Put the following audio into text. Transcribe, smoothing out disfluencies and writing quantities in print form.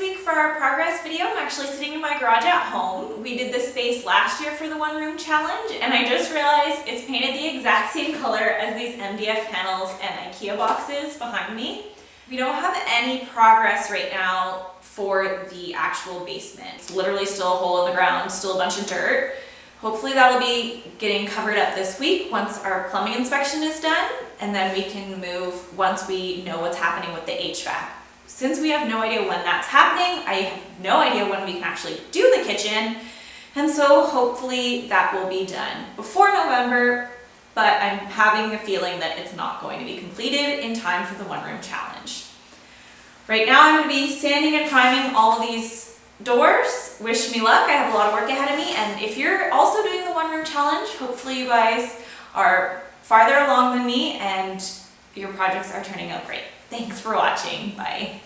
week for our progress video. I'm actually sitting in my garage at home. We did this space last year for the one room challenge, and I just realized it's painted the exact same color as these MDF panels and IKEA boxes behind me. We don't have any progress right now for the actual basement. It's literally still a hole in the ground, still a bunch of dirt. Hopefully that'll be getting covered up this week once our plumbing inspection is done, and then we can move once we know what's happening with the HVAC. Since we have no idea when that's happening, I have no idea when we can actually do the kitchen, and so hopefully that will be done before November, but I'm having the feeling that it's not going to be completed in time for the one room challenge. Right now I'm going to be sanding and priming all of these doors. Wish me luck, I have a lot of work ahead of me, and if you're also doing the one room challenge, hopefully you guys are farther along than me and your projects are turning out great. Thanks for watching, bye.